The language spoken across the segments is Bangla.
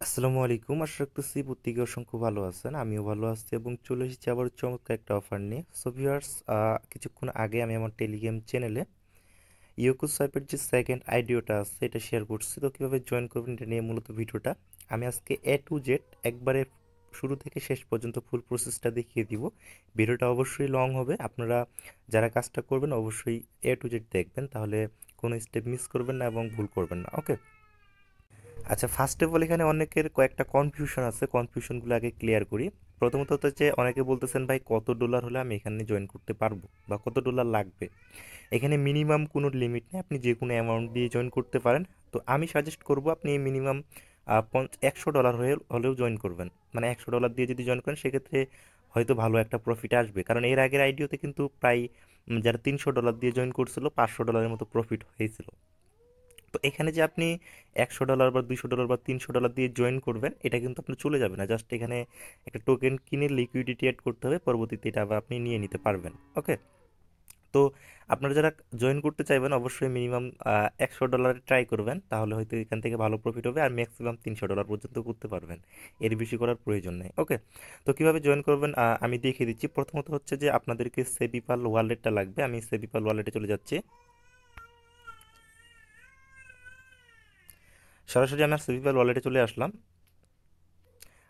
আসসালামু আলাইকুম। আশা রাখতেছি প্রত্যেকে অসংখ্য ভালো আছেন। আমিও ভালো আছি এবং চলে এসেছি আবার চমৎকার একটা অফার নিয়ে। সো ভিউয়ার্স, কিছুক্ষণ আগে আমি আমার টেলিগ্রাম চ্যানেলে ইয়োকো সোয়াইপের যে সেকেন্ড আইডিওটা আছে এটা শেয়ার করছি। তো কীভাবে জয়েন করবেন এটা নিয়ে মূলত ভিডিওটা আমি আজকে A to Z একবারে শুরু থেকে শেষ পর্যন্ত ফুল প্রসেসটা দেখিয়ে দিব। ভিডিওটা অবশ্যই লং হবে, আপনারা যারা কাজটা করবেন অবশ্যই A to Z দেখবেন, তাহলে কোনো স্টেপ মিস করবেন না এবং ভুল করবেন না। ওকে, আচ্ছা, ফার্স্ট অফ অল এখানে অনেকের কয়েকটা কনফিউশন আছে, কনফিউশনগুলো আগে ক্লিয়ার করি। প্রথমত হচ্ছে অনেকে বলতেছেন ভাই কত ডলার হলে আমি এখানে জয়েন করতে পারবো বা কত ডলার লাগবে। এখানে মিনিমাম কোনো লিমিট নেই, আপনি যে কোনো অ্যামাউন্ট দিয়ে জয়েন করতে পারেন। তো আমি সাজেস্ট করব আপনি মিনিমাম $100 হলেও জয়েন করবেন। মানে $100 দিয়ে যদি জয়েন করেন সেক্ষেত্রে হয়তো ভালো একটা প্রফিট আসবে, কারণ এর আগের আইডিওতে কিন্তু প্রায় যারা $300 দিয়ে জয়েন করছিল $500 মতো প্রফিট হয়েছিল। তো এখানে যে আপনি $100 বা $200 বা $300 দিয়ে জয়েন করবেন এটা কিন্তু আপনার চলে যাবে না, জাস্ট এখানে একটা টোকেন কিনে লিকুইডিটি অ্যাড করতে হবে, পরবর্তীতে এটা আবার আপনি নিয়ে নিতে পারবেন। ওকে, তো আপনারা যারা জয়েন করতে চাইবেন অবশ্যই মিনিমাম $100 ট্রাই করবেন, তাহলে হয়তো এখান থেকে ভালো প্রফিট হবে আর ম্যাক্সিমাম $300 পর্যন্ত করতে পারবেন, এর বেশি করার প্রয়োজন নেই। ওকে, তো কিভাবে জয়েন করবেন আমি দেখিয়ে দিচ্ছি। প্রথমত হচ্ছে যে আপনাদেরকে সেবিপাল ওয়ালেটটা লাগবে। আমি সেবিপাল ওয়ালেটে চলে যাচ্ছি। সরাসরি আমার সেবিপাল ওয়ালেটে চলে আসলাম।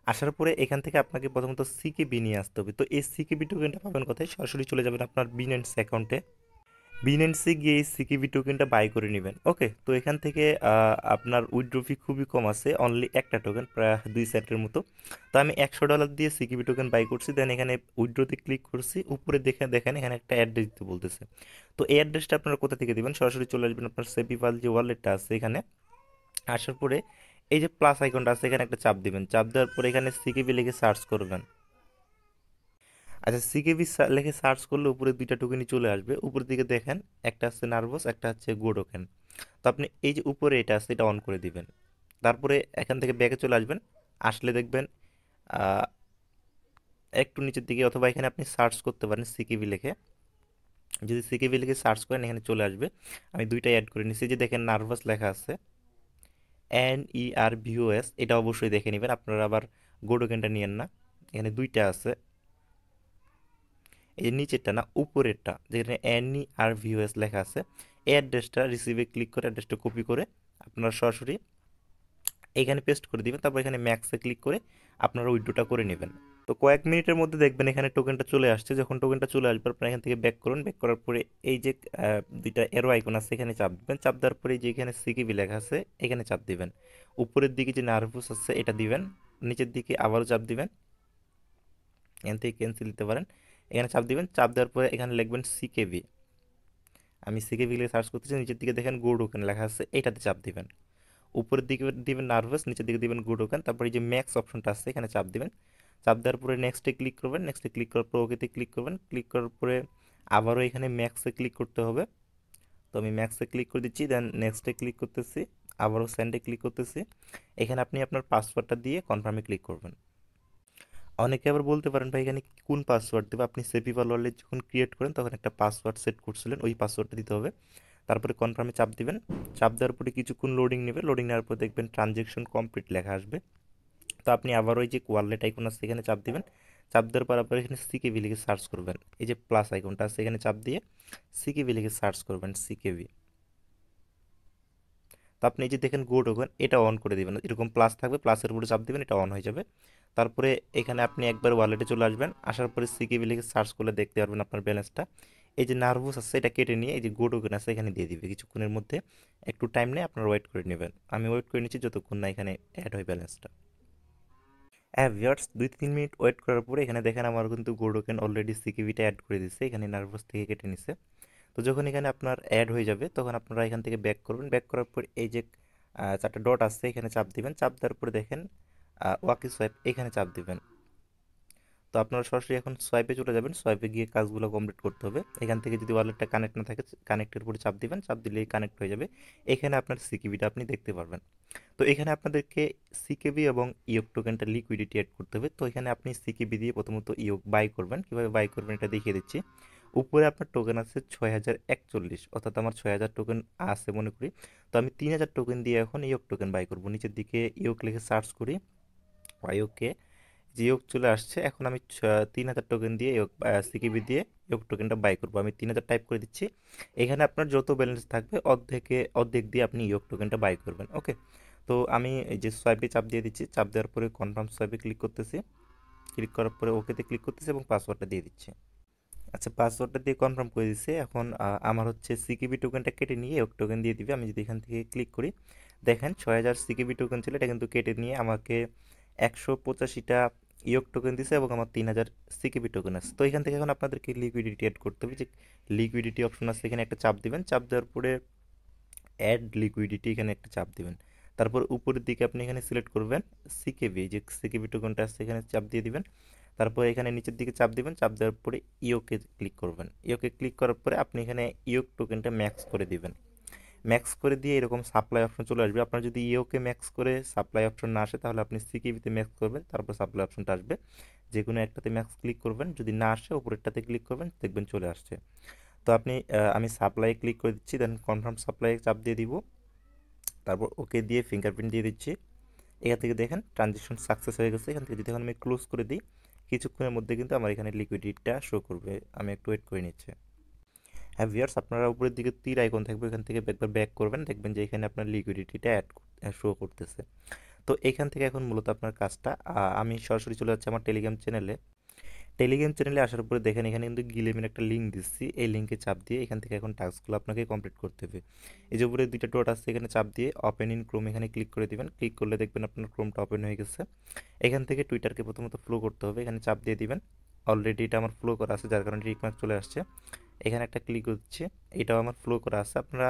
আসার পরে এখান থেকে আপনাকে প্রথমত সিকেবি নিয়ে আসতে হবে। তো এই সিকেবি টোকেনটা পাবেন কোথায়? সরাসরি চলে যাবেন আপনার বিনেন্স অ্যাকাউন্টে। বিনেন্সে গিয়ে এই সিকেবি টোকেনটা বাই করে নেবেন। ওকে, তো এখান থেকে আপনার উইথড্র ফি খুবই কম আছে, অনলি একটা টোকেন প্রায় 2 সেন্টের মতো। তো আমি $100 দিয়ে সিকেবি টোকেন বাই করছি, দেন এখানে উইথড্রোতে ক্লিক করছি। উপরে দেখেন এখানে একটা অ্যাড্রেস দিতে বলতেছে। তো এই অ্যাড্রেসটা আপনারা কোথা থেকে দিবেন? সরাসরি চলে আসবেন আপনার সেবিপাল যে ওয়ালেটটা আছে এখানে। আসার পরে এই যে প্লাস আইকনটা আছে এখানে একটা চাপ দিবেন। চাপ দেওয়ার পরে এখানে সিকেবি লিখে সার্চ করবেন। আচ্ছা, সিকেবি লিখে সার্চ করলে উপরে দুইটা টোকেনই চলে আসবে। উপরের দিকে দেখেন একটা আছে নার্ভাস, একটা হচ্ছে গো টোকেন। তো আপনি এই যে উপরে এটা আছে এটা অন করে দিবেন। তারপরে এখান থেকে ব্যাকে চলে আসবেন। আসলে দেখবেন আহ, একটু নিচের দিকে অথবা এখানে আপনি সার্চ করতে পারেন সিকেবি লিখে। যদি সিকেবি লিখে সার্চ করেন এখানে চলে আসবে। আমি দুইটাই অ্যাড করে নিচ্ছি। যে দেখেন নার্ভাস লেখা আছে, NERVOS, এটা অবশ্যই দেখে নেবেন, আপনারা আবার গো টোকেনটা নিয়েন না। এখানে দুইটা আছে, এই যে নিচেরটা না উপরেরটা যেখানে NERVOS লেখা আছে, এই অ্যাড্রেসটা রিসিভে ক্লিক করে অ্যাড্রেসটা কপি করে আপনারা সরাসরি এখানে পেস্ট করে দিবেন। তারপর এখানে ম্যাক্সে ক্লিক করে আপনারা উইথড্রটা করে নেবেন। তো কয়েক মিনিটের মধ্যে দেখবেন এখানে টোকেনটা চলে আসছে। যখন টোকেনটা চলে আসবে আপনারা এখান থেকে ব্যাক করুন। ব্যাক করার পরে এই যে দুইটা এরো আইকন আছে এখানে চাপ দিবেন। চাপ দেওয়ার পরে যে এখানে সিকিবি লেখা আছে এখানে চাপ দিবেন। উপরের দিকে যে নার্ভাস আছে এটা দিবেন। নিচের দিকে আবারও চাপ দিবেন। এখান থেকে ক্যান্সেল দিতে পারেন। এখানে চাপ দিবেন। চাপ দেওয়ার পরে এখানে লিখবেন সিকেবি। আমি সিকেবি লিখে সার্চ করতেছি। নিচের দিকে দেখেন গো টোকেন লেখা আছে, এটাতে চাপ দিবেন। উপরের দিকে দিবেন নার্ভাস, নিচের দিকে দিবেন গো টোকেন, তারপরে এই যে ম্যাক্স অপশনটা আছে এখানে চাপ দিবেন। চাপ দেওয়ার পরে নেক্সটে ক্লিক করবেন। নেক্সটে ক্লিক করার পর ওকেতে ক্লিক করবেন। ক্লিক করার পরে আবারও এখানে ম্যাক্সে ক্লিক করতে হবে। তো আমি ম্যাক্সে ক্লিক করে দিচ্ছি, দেন নেক্সটে ক্লিক করতেছি, আবারও সেন্ডে ক্লিক করতেছি। এখানে আপনি আপনার পাসওয়ার্ডটা দিয়ে কনফার্মে ক্লিক করবেন। অনেকে আবার বলতে পারেন ভাই এখানে কোন পাসওয়ার্ড দেবো? আপনি সেপিপাল ওয়ালেট যখন ক্রিয়েট করেন তখন একটা পাসওয়ার্ড সেট করছিলেন, ওই পাসওয়ার্ডটা দিতে হবে। তারপরে কনফার্মে চাপ দিবেন। চাপ দেওয়ার পরে কিছুক্ষণ লোডিং নেবে। লোডিং নেওয়ার পর দেখবেন ট্রানজেকশন কমপ্লিট লেখা আসবে। তো আপনি আবার ওই যে ওয়ালেট আইকন আছে এখানে চাপ দিবেন। চাপ দেওয়ার পর আপনার এখানে সিকেবি লিখে সার্চ করবেন। এই যে প্লাস আইকনটা আছে এখানে চাপ দিয়ে সিকেবি লিখে সার্চ করবেন, সিকেবি। তো আপনি এই যে দেখেন গো টোকেন এটা অন করে দিবেন, এরকম প্লাস থাকবে, প্লাসের উপরে চাপ দিবেন, এটা অন হয়ে যাবে। তারপরে এখানে আপনি একবার ওয়ালেটে চলে আসবেন। আসার পরে সিকেবি লিখে সার্চ করলে দেখতে পারবেন আপনার ব্যালেন্সটা। এই যে নার্ভাস আছে এটা কেটে নিয়ে এই যে গো টোকেন আছে এখানে দিয়ে দিবে কিছুক্ষণের মধ্যে। একটু টাইম নিয়ে আপনারা ওয়েট করে নেবেন। আমি ওয়েট করে নিচ্ছি যতক্ষণ না এখানে অ্যাড হয় ব্যালেন্সটা। হ্যাঁ ভিউয়ার্স, 2-3 মিনিট ওয়েট করার পরে এখানে দেখেন আমার কিন্তু গো টোকেন অলরেডি সিকিউরিটি অ্যাড করে দিচ্ছে, এখানে নার্ভাস থেকে কেটে নিছে। তো যখন এখানে আপনার অ্যাড হয়ে যাবে তখন আপনারা এখান থেকে ব্যাক করবেন। ব্যাক করার পর এই যে চারটা ডট আছে এখানে চাপ দিবেন। চাপ দেওয়ার পরে দেখেন ওয়াকি সোয়াইপ এখানে চাপ দিবেন। তো আপনারা সরাসরি এখন সোয়াইপে চলে যাবেন। সোয়াইপে গিয়ে কাজগুলো কমপ্লিট করতে হবে। এখান থেকে যদি ওয়ালেটটা কানেক্ট না থাকে কানেক্টের উপরে চাপ দিবেন। চাপ দিলেই কানেক্ট হয়ে যাবে। এখানে আপনার সিকিউরিটিটা আপনি দেখতে পারবেন। তো এখানে আপনাদেরকে সিকেবি এবং ইওক টোকেনটা লিকুইডিটি অ্যাড করতে হবে। তো এখানে আপনি সিকেবি দিয়ে প্রথমত ইওক বাই করবেন। কিভাবে বাই করবেন এটা দেখিয়ে দিচ্ছি। উপরে আপনার টোকেন আছে 6041, অর্থাৎ আমার 6000 টোকেন আছে মনে করি। তো আমি 3000 টোকেন দিয়ে এখন ইয়ক টোকেন বাই করব। নিচের দিকে ইয়ক লিখে সার্চ করি, ইয়কে যে ইয়ক চলে আসছে। এখন আমি 3000 টোকেন দিয়ে ইয়ক সিকিবি দিয়ে ইয়ক টোকেনটা বাই করব। আমি 3000 টাইপ করে দিচ্ছি। এখানে আপনার যত ব্যালেন্স থাকবে অর্ধেক দিয়ে আপনি ইয়ক টোকেনটা বাই করবেন। ওকে, তো আমি এই যে সোয়াইপে চাপ দিয়ে দিচ্ছি, চাপ দেওয়ার পরে কনফার্ম সোয়াইপে ক্লিক করতেছি, ক্লিক করার পরে ওকেতে ক্লিক করতেছি এবং পাসওয়ার্ডটা দিয়ে দিচ্ছি। আচ্ছা, পাসওয়ার্ডটা দিয়ে কনফার্ম করে দিচ্ছে। এখন আমার হচ্ছে সিকিবি টোকেনটা কেটে নিয়ে ইয়ক টোকেন দিয়ে দিবে। আমি যদি এখান থেকে ক্লিক করি, দেখেন 6000 সিকিবি টোকেন ছিল, এটা কিন্তু কেটে নিয়ে আমাকে 185টা ইয়ক টোকেন দিছে এবং আমার 3000 সিকিবি টোকেন আছে। তো এখান থেকে এখন আপনাদেরকে লিকুইডিটি অ্যাড করতে হবে। যে লিকুইডিটি অপশন আছে এখানে একটা চাপ দিবেন, চাপ দেওয়ার পরে অ্যাড লিকুইডিটি এখানে একটা চাপ দিবেন। তারপর উপরের দিকে আপনি এখানে সিলেক্ট করবেন সিকেবি, যে সিকেবি টোকেনটা আছে এখানে চাপ দিয়ে দিবেন। তারপর এখানে নিচের দিকে চাপ দিবেন, চাপ দেওয়ার পরে ইওকে ক্লিক করবেন। ইওকে ক্লিক করার পরে আপনি এখানে ইওক টোকেনটা ম্যাক্স করে দিবেন। ম্যাক্স করে দিয়ে এরকম সাপ্লাই অপশন চলে আসবে। আপনার যদি ইওকে ম্যাক্স করে সাপ্লাই অপশন না আসে, তাহলে আপনি সিকেবিতে ম্যাক্স করবেন, তারপর সাপ্লাই অপশনটা আসবে। যে কোনো একটাতে ম্যাক্স ক্লিক করবেন, যদি না আসে উপরেরটাতে ক্লিক করবেন, দেখবেন চলে আসছে। তো আমি সাপ্লাই ক্লিক করে দিচ্ছি, দেন কনফার্ম সাপ্লাই চাপ দিয়ে দিব। তারপর ওকে দিয়ে ফিঙ্গারপ্রিন্ট দিয়ে দিচ্ছি। এখান থেকে দেখেন ট্রানজেকশন সাকসেস হয়ে গেছে। এখান থেকে যদি এখন আমি ক্লোজ করে দিই, কিছুক্ষণের মধ্যে কিন্তু আমার এখানে লিকুইডিটিটা শো করবে। আমি একটু ওয়েট করে নিচ্ছি। হ্যাঁ ভিউয়ার্স, আপনারা উপরের দিকে তীর আইকন থাকবে, এখান থেকে একবার ব্যাক করবেন, দেখবেন যে এখানে আপনার লিকুইডিটিটা শো করতেছে। তো এখান থেকে এখন মূলত আপনার কাজটা, আমি সরাসরি চলে যাচ্ছি আমার টেলিগ্রাম চ্যানেলে। টেলিগ্রাম চ্যানেলে আসার পরে দেখেন এখানে কিন্তু গিলেমের একটা লিঙ্ক দিচ্ছি, এই লিঙ্কে চাপ দিয়ে এখান থেকে এখন টাস্কগুলো আপনাকে কমপ্লিট করতে হবে। এই যে উপরে দুইটা ডট আছে, এখানে চাপ দিয়ে ওপেন ইন ক্রোম এখানে ক্লিক করে দিবেন। ক্লিক করলে দেখবেন আপনার ক্রোমটা ওপেন হয়ে গেছে। এখান থেকে টুইটারকে প্রথমত ফ্লো করতে হবে, এখানে চাপ দিয়ে দিবেন। অলরেডি এটা আমার ফ্লো করা আছে, যার কারণে টিকমার্ক চলে আসছে। এখানে একটা ক্লিক হচ্ছে, এটাও আমার ফ্লো করা আছে। আপনারা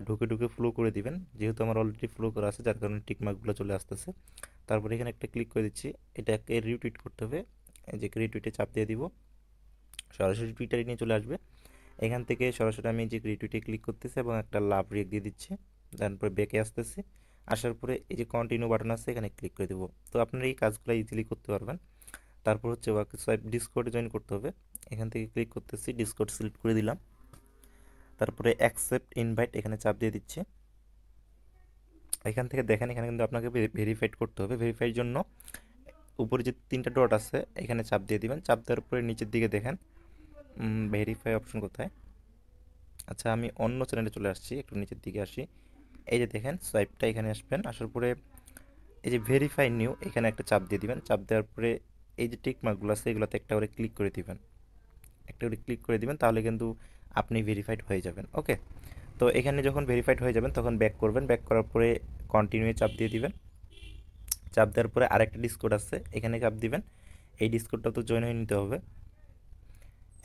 ঢুকে ঢুকে ফ্লো করে দিবেন, যেহেতু আমার অলরেডি ফ্লো করা আছে, যার কারণে টিকমার্কগুলো চলে আসতেছে। তারপরে এখানে একটা ক্লিক করে দিচ্ছি, এটাকে রিটুইট করতে হবে। এই যে রিটুইটে চাপ দিয়ে দিব, সরাসরি টুইটারে নিয়ে চলে আসবে। এখান থেকে সরাসরি আমি যে রিটুইটে ক্লিক করতেছি এবং একটা লাভ রিয়েক্ট দিয়ে দিচ্ছি। তারপরে ব্যাকে আসতেছি, আসার পরে এই যে কন্টিনিউ বাটন আছে এখানে ক্লিক করে দেবো। তো আপনারা এই কাজগুলো ইজিলি করতে পারবেন। তারপর হচ্ছে ওয়ার্ক সোয়াইপ ডিসকর্ডে জয়েন করতে হবে। এখান থেকে ক্লিক করতেছি, ডিসকর্ড সিলেক্ট করে দিলাম। তারপরে অ্যাকসেপ্ট ইনভাইট এখানে চাপ দিয়ে দিচ্ছি। এখান থেকে দেখেন এখানে কিন্তু আপনাকে ভেরিফাইড করতে হবে। ভেরিফাইয়ের জন্য উপরে যে তিনটা ডট আছে এখানে চাপ দিয়ে দিবেন। চাপ দেওয়ার পরে নিচের দিকে দেখেন ভেরিফাই অপশন কোথায়। আচ্ছা, আমি অন্য চ্যানেলে চলে আসছি, একটু নিচের দিকে আসি। এই যে দেখেন সোয়াইপটা এখানে আসবেন, আসার পরে এই যে ভেরিফাই নিউ এখানে একটা চাপ দিয়ে দিবেন। চাপ দেওয়ার পরে এই যে টিক মার্কগুলো আছে এগুলোতে একটা করে ক্লিক করে দিবেন, একটা করে ক্লিক করে দিবেন, তাহলে কিন্তু আপনি ভেরিফাইড হয়ে যাবেন। ওকে, তো এখানে যখন ভেরিফাইড হয়ে যাবেন তখন ব্যাক করবেন, ব্যাক করার পরে কন্টিনিউ চাপ দিয়ে দিবেন। চাপ দেওয়ার পরে আরেকটা ডিসকোড আছে এখানে চাপ দিবেন, এই ডিসকোডটা তো জয়েন হয়ে নিতে হবে।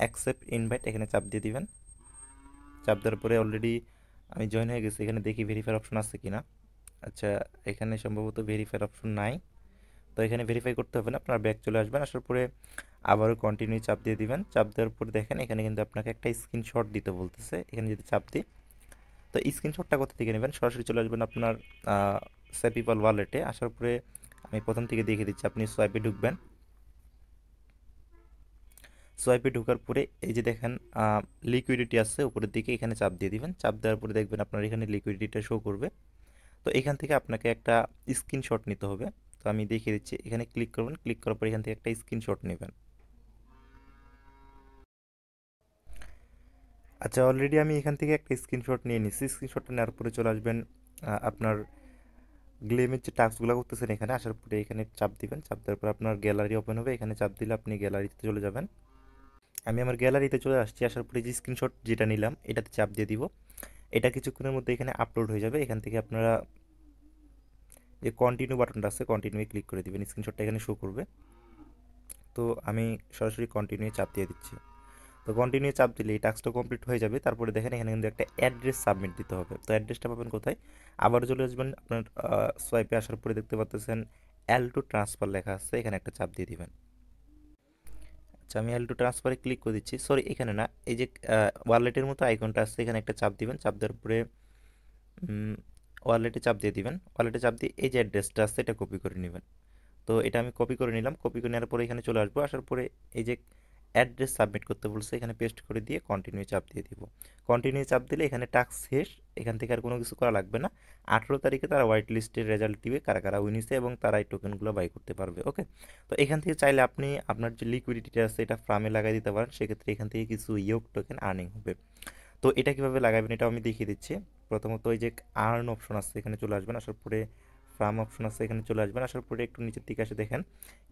অ্যাকসেপ্ট ইনভাইট এখানে চাপ দিয়ে দিবেন। চাপ দেওয়ার পরে অলরেডি আমি জয়েন হয়ে গেছি, এখানে দেখি ভেরিফাই অপশন আছে কিনা। আচ্ছা, এখানে সম্ভবত ভেরিফাই অপশন নাই, তো এখানে ভেরিফাই করতে হবে না, আপনার ব্যাক চলে আসবেন। আসার পরে আবারও কন্টিনিউ চাপ দিয়ে দিবেন। চাপ দেওয়ার পরে দেখেন এখানে কিন্তু আপনাকে একটা স্ক্রিনশট দিতে বলতেছে। এখানে যদি চাপ দিই, তো স্ক্রিনশটটা কোথা থেকে নেবেন, সরাসরি চলে আসবেন আপনার সেপিপাল ওয়ালেটে। আসার পরে আমি প্রথম থেকে দেখিয়ে দিচ্ছি, আপনি সোয়াইপে ঢুকবেন। সোয়াইপে ঢোকার পরে এই যে দেখেন লিকুইডিটি আছে উপরের দিকে, এখানে চাপ দিয়ে দিবেন। চাপ দেওয়ার পরে দেখবেন আপনার এখানে লিকুইডিটিটা শো করবে। তো এখান থেকে আপনাকে একটা স্ক্রিনশট নিতে হবে। তো আমি দেখিয়ে দিচ্ছি, এখানে ক্লিক করবেন, ক্লিক করার পর এখান থেকে একটা স্ক্রিনশট নেবেন। আচ্ছা, অলরেডি আমি এখান থেকে একটা স্ক্রিনশট নিয়ে নিচ্ছি। স্ক্রিনশটটা নেওয়ার পরে চলে আসবেন আপনার গ্লেমের যে টাস্কগুলো করতেছেন এখানে। আসার পরে এখানে চাপ দিবেন, চাপ দেওয়ার পর আপনার গ্যালারি ওপেন হবে, এখানে চাপ দিলে আপনি গ্যালারিতে চলে যাবেন। আমি আমার গ্যালারিতে চলে আসছি। আসার পরে যে স্ক্রিনশট যেটা নিলাম এটাতে চাপ দিয়ে দিব। এটা কিছুক্ষণের মধ্যে এখানে আপলোড হয়ে যাবে। এখান থেকে আপনারা যে কন্টিনিউ বাটনটা আছে কন্টিনিউ ক্লিক করে দিবেন, স্ক্রিনশটটা এখানে শো করবে। তো আমি সরাসরি কন্টিনিউ চাপ দিয়ে দিচ্ছি। তো কন্টিনিউ চাপ দিলে এই টাস্কটা কমপ্লিট হয়ে যাবে। তারপরে দেখেন এখানে কিন্তু একটা অ্যাড্রেস সাবমিট দিতে হবে। তো অ্যাড্রেসটা পাবেন কোথায়, আবার চলে আসবেন আপনার সোয়াইপে। আসার পরে দেখতে পাচ্ছেন এল টু ট্রান্সফার লেখা আছে, এখানে একটা চাপ দিয়ে দিবেন। আচ্ছা, আমি এল টু ট্রান্সফারে ক্লিক করে দিচ্ছি। সরি, এখানে না, এই যে ওয়ালেটের মতো আইকনটা আছে এখানে একটা চাপ দিবেন। চাপ দেওয়ার পরে ওয়ালেটে চাপ দিয়ে দিবেন। ওয়ালেটে চাপ দিয়ে এই যে অ্যাড্রেসটা আছে এটা কপি করে নেবেন। তো এটা আমি কপি করে নিলাম। কপি করে নেওয়ার পরে এখানে চলে আসবো। আসার পরে এই যে অ্যাড্রেস সাবমিট করতে বলছে, এখানে পেস্ট করে দিয়ে কন্টিনিউ চাপ দিয়ে দিব। কন্টিনিউ চাপ দিলে এখানে টাস্ক শেষ, এখান থেকে আর কোনো কিছু করা লাগবে না। 18 তারিখে তারা হোয়াইট লিস্টের রেজাল্ট দিবে কারা কারা উইন হয়েছে এবং তারা এই টোকেনগুলো বাই করতে পারবে। ওকে, তো এখান থেকে চাইলে আপনি আপনার যে লিকুইডিটি আছে এটা ফার্মে লাগাই দিতে পারেন, সেক্ষেত্রে এখান থেকে কিছু ইয়োক টোকেন আর্নিং হবে। তো এটা কিভাবে লাগাবেন এটাও আমি দেখিয়ে দিচ্ছি। প্রথমত ওই যে আর্ন অপশন আছে এখানে চলে আসবেন, আসার পরে ফার্ম অপশন আছে এখানে চলে আসবেন, আসার পরে একটু নিচের দিকে আসে দেখেন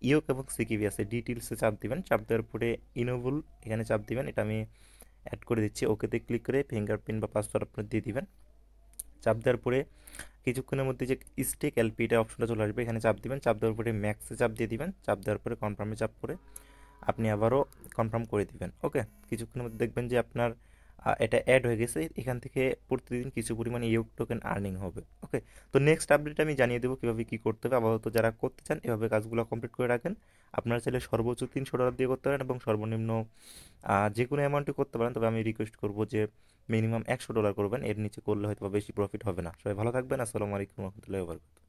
ইয়োক এবং সিকিবি আছে, ডিটেলসে চাপ দিবেন, চাপ দেওয়ার পরে ইনোভুল এখানে চাপ দিবেন, এটা আমি অ্যাড করে দিচ্ছি। ওকেতে ক্লিক করে ফিঙ্গারপ্রিন্ট বা পাসওয়ার্ড আপনার দিয়ে দিবেন। চাপ দেওয়ার পরে কিছুক্ষণের মধ্যে যে স্টেক এলপি এটা অপশনটা চলে আসবে, এখানে চাপ দিবেন, চাপ দেওয়ার পরে ম্যাক্সে চাপ দিয়ে দিবেন, চাপ দেওয়ার পরে কনফার্মে চাপ করে আপনি আবারও কনফার্ম করে দিবেন। ওকে, কিছুক্ষণের মধ্যে দেখবেন যে আপনার এটা অ্যাড হয়ে গেছে, এখান থেকে প্রতিদিন কিছু পরিমাণে ইউক টোকেন আর্নিং হবে। ওকে, তো নেক্সট আপডেট আমি জানিয়ে দেবো কীভাবে কী করতে হবে। আপাতত যারা করতে চান এভাবে কাজগুলো কমপ্লিট করে রাখেন। আপনারা চাইলে সর্বোচ্চ $300 দিয়ে করতে পারেন এবং সর্বনিম্ন যে কোনো অ্যামাউন্টে করতে পারেন, তবে আমি রিকোয়েস্ট করবো যে মিনিমাম $100 করবেন, এর নিচে করলে হয়তো বা বেশি প্রফিট হবে না। সবাই ভালো থাকবেন, আসসালামু আলাইকুম রহমতুল্লাহি ওয়া বারাকাতুহু।